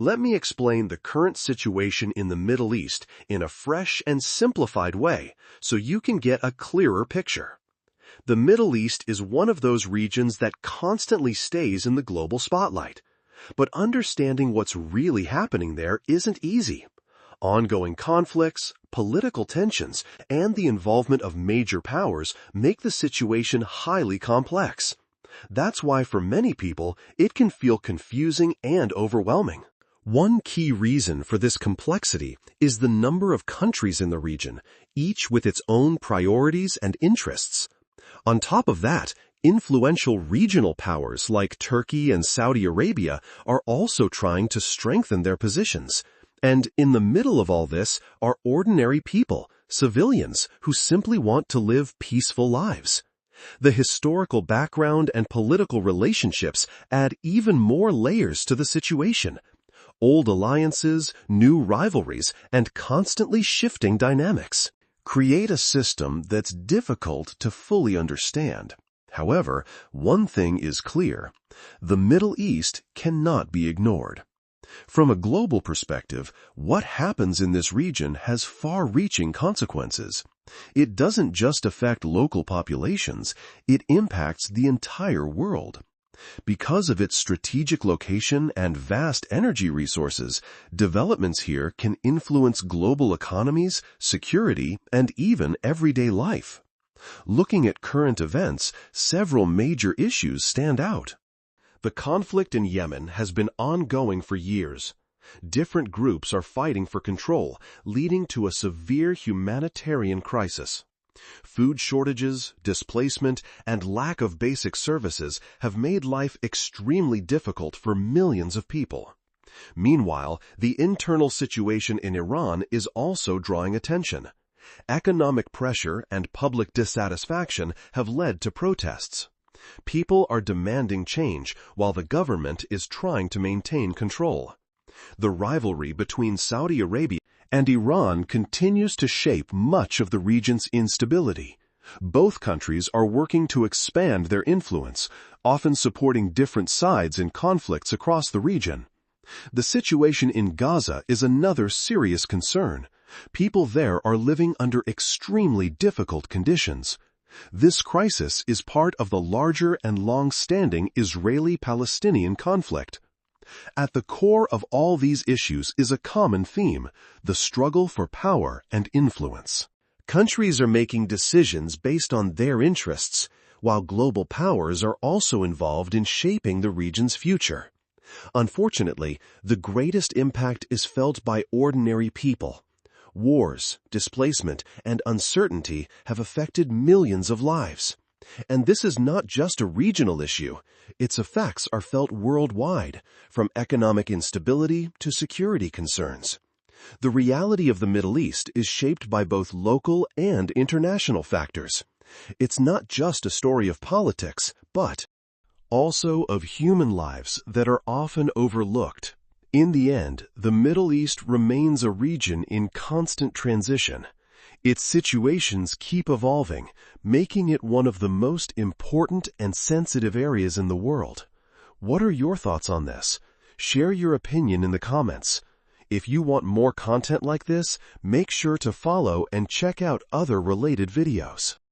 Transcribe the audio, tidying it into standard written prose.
Let me explain the current situation in the Middle East in a fresh and simplified way so you can get a clearer picture. The Middle East is one of those regions that constantly stays in the global spotlight. But understanding what's really happening there isn't easy. Ongoing conflicts, political tensions, and the involvement of major powers make the situation highly complex. That's why for many people, it can feel confusing and overwhelming. One key reason for this complexity is the number of countries in the region, each with its own priorities and interests. On top of that, influential regional powers like Turkey and Saudi Arabia are also trying to strengthen their positions. And in the middle of all this are ordinary people, civilians, who simply want to live peaceful lives. The historical background and political relationships add even more layers to the situation. Old alliances, new rivalries, and constantly shifting dynamics create a system that's difficult to fully understand. However, one thing is clear: the Middle East cannot be ignored. From a global perspective, what happens in this region has far-reaching consequences. It doesn't just affect local populations, it impacts the entire world. Because of its strategic location and vast energy resources, developments here can influence global economies, security, and even everyday life. Looking at current events, several major issues stand out. The conflict in Yemen has been ongoing for years. Different groups are fighting for control, leading to a severe humanitarian crisis. Food shortages, displacement, and lack of basic services have made life extremely difficult for millions of people. Meanwhile, the internal situation in Iran is also drawing attention. Economic pressure and public dissatisfaction have led to protests. People are demanding change while the government is trying to maintain control. The rivalry between Saudi Arabia and Iran continues to shape much of the region's instability. Both countries are working to expand their influence, often supporting different sides in conflicts across the region. The situation in Gaza is another serious concern. People there are living under extremely difficult conditions. This crisis is part of the larger and long-standing Israeli-Palestinian conflict. At the core of all these issues is a common theme: the struggle for power and influence. Countries are making decisions based on their interests, while global powers are also involved in shaping the region's future. Unfortunately, the greatest impact is felt by ordinary people. Wars, displacement, and uncertainty have affected millions of lives. And this is not just a regional issue. Its effects are felt worldwide, from economic instability to security concerns. The reality of the Middle East is shaped by both local and international factors. It's not just a story of politics, but also of human lives that are often overlooked. In the end, the Middle East remains a region in constant transition. Its situations keep evolving, making it one of the most important and sensitive areas in the world. What are your thoughts on this? Share your opinion in the comments. If you want more content like this, make sure to follow and check out other related videos.